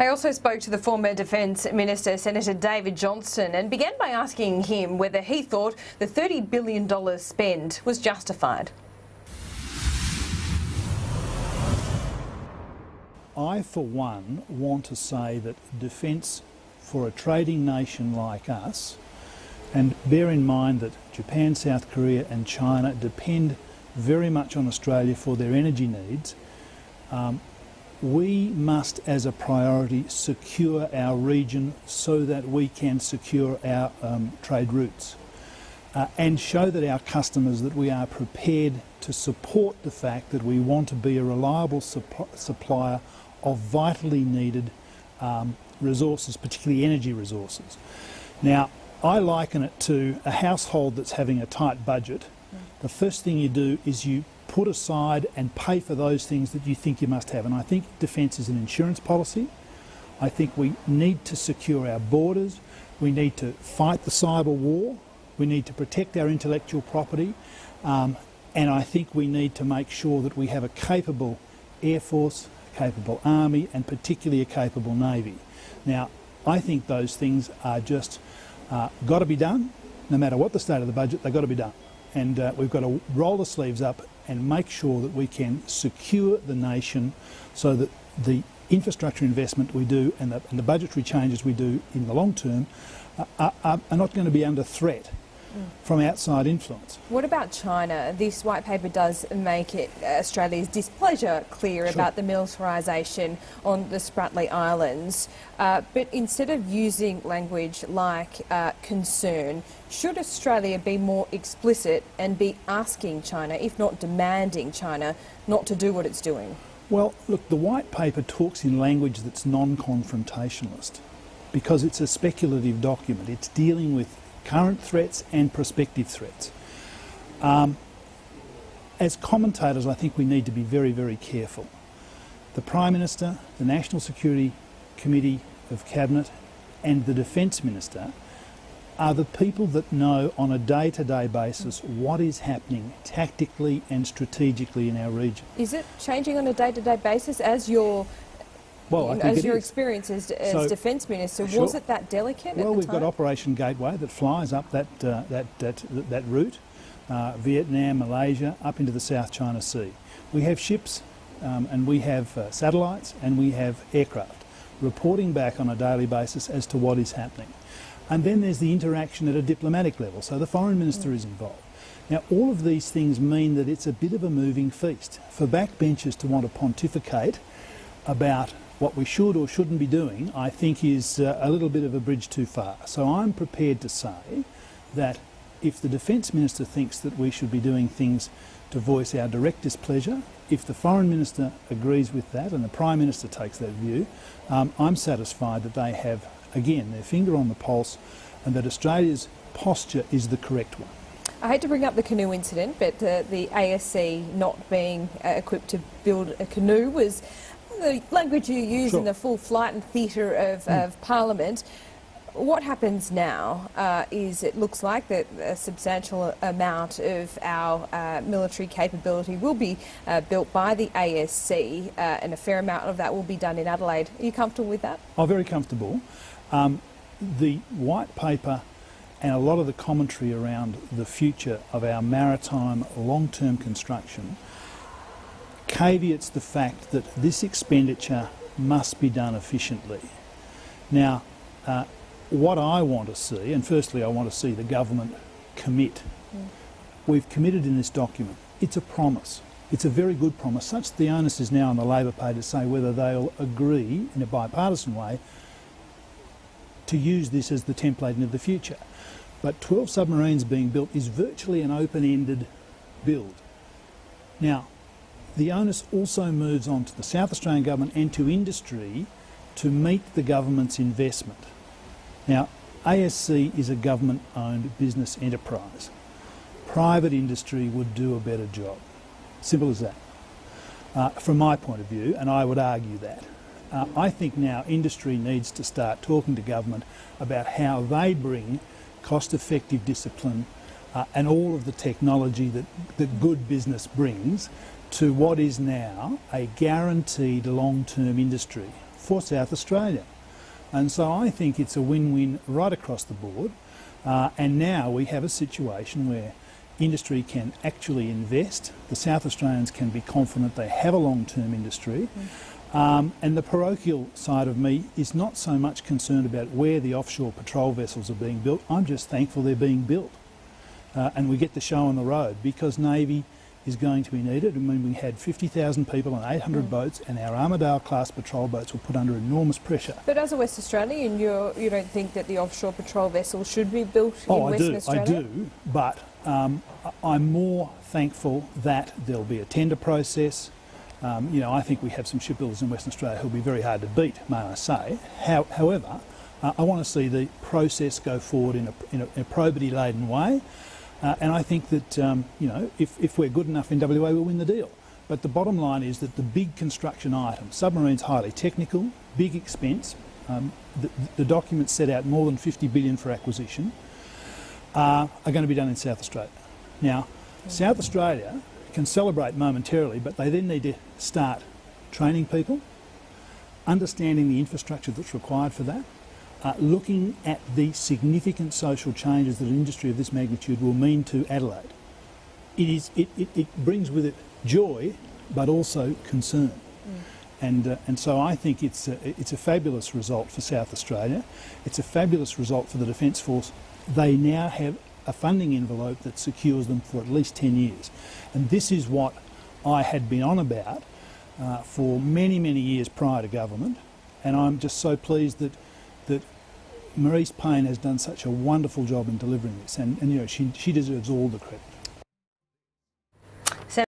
I also spoke to the former Defence Minister, Senator David Johnston, and began by asking him whether he thought the $30 billion spend was justified. I, for one, want to say that defence for a trading nation like us, and bear in mind that Japan, South Korea and China depend very much on Australia for their energy needs, we must, as a priority, secure our region so that we can secure our trade routes and show that our customers that we are prepared to support the fact that we want to be a reliable supplier of vitally needed resources, particularly energy resources. Now, I liken it to a household that's having a tight budget. The first thing you do is you put aside and pay for those things that you think you must have. And I think defence is an insurance policy. I think we need to secure our borders. We need to fight the cyber war. We need to protect our intellectual property. And I think we need to make sure that we have a capable Air Force, a capable Army, and particularly a capable Navy. Now, I think those things are just got to be done. No matter what the state of the budget, they've got to be done. And we've got to roll the sleeves up and make sure that we can secure the nation so that the infrastructure investment we do and the budgetary changes we do in the long term are not going to be under threat from outside influence. What about China? This white paper does make it Australia's displeasure clear about the militarisation on the Spratly Islands, but instead of using language like concern, should Australia be more explicit and be asking China, if not demanding China, not to do what it's doing? Well, look, the white paper talks in language that's non-confrontationalist because it's a speculative document. It's dealing with current threats and prospective threats. As commentators, I think we need to be very, very careful. The Prime Minister, the National Security Committee of Cabinet and the Defence Minister are the people that know on a day-to-day basis what is happening tactically and strategically in our region. Is it changing on a day-to-day basis as your experience as Defence Minister? Sure. Was it that delicate? Well, at the we've time? got Operation Gateway that flies up that route, Vietnam, Malaysia, up into the South China Sea. We have ships and we have satellites and we have aircraft reporting back on a daily basis as to what is happening. And then there's the interaction at a diplomatic level, so the Foreign Minister is involved. Now, all of these things mean that it's a bit of a moving feast. For backbenchers to want to pontificate about what we should or shouldn't be doing, I think is a little bit of a bridge too far. So I'm prepared to say that if the Defence Minister thinks that we should be doing things to voice our direct displeasure, if the Foreign Minister agrees with that and the Prime Minister takes that view, I'm satisfied that they have, again, their finger on the pulse and that Australia's posture is the correct one. I hate to bring up the canoe incident, but the ASC not being equipped to build a canoe was the language you use in the full flight and theatre of Parliament. What happens now is it looks like that a substantial amount of our military capability will be built by the ASC and a fair amount of that will be done in Adelaide. Are you comfortable with that? Oh, very comfortable. The white paper and a lot of the commentary around the future of our maritime long-term construction caveats the fact that this expenditure must be done efficiently. Now, what I want to see, and firstly I want to see the government commit. We've committed in this document. It's a promise. It's a very good promise, such that the onus is now on the Labor Party to say whether they'll agree in a bipartisan way to use this as the template into the future. But 12 submarines being built is virtually an open-ended build. Now, the onus also moves on to the South Australian Government and to industry to meet the government's investment. Now, ASC is a government-owned business enterprise. Private industry would do a better job. Simple as that. From my point of view, and I would argue that. I think now industry needs to start talking to government about how they bring cost-effective discipline and all of the technology that good business brings to what is now a guaranteed long-term industry for South Australia. And so I think it's a win-win right across the board. And now we have a situation where industry can actually invest. The South Australians can be confident they have a long-term industry. And the parochial side of me is not so much concerned about where the offshore patrol vessels are being built. I'm just thankful they're being built. And we get the show on the road, because Navy is going to be needed. I mean, we had 50,000 people and 800 boats, and our Armidale-class patrol boats were put under enormous pressure. But as a West Australian, you don't think that the offshore patrol vessel should be built in Western Australia? I do, but I'm more thankful that there'll be a tender process. You know, I think we have some shipbuilders in Western Australia who'll be very hard to beat, may I say. However, I want to see the process go forward in a probity-laden way. And I think that, you know, if we're good enough in WA, we'll win the deal. But the bottom line is that the big construction items, submarines highly technical, big expense, the documents set out more than $50 billion for acquisition, are going to be done in South Australia. Now, South Australia can celebrate momentarily, but they then need to start training people, understanding the infrastructure that's required for that, looking at the significant social changes that an industry of this magnitude will mean to Adelaide. It brings with it joy, but also concern. And so I think it's a fabulous result for South Australia. It's a fabulous result for the Defence Force. They now have a funding envelope that secures them for at least 10 years. And this is what I had been on about for many, many years prior to government. And I'm just so pleased that Marise Payne has done such a wonderful job in delivering this, and you know, she deserves all the credit.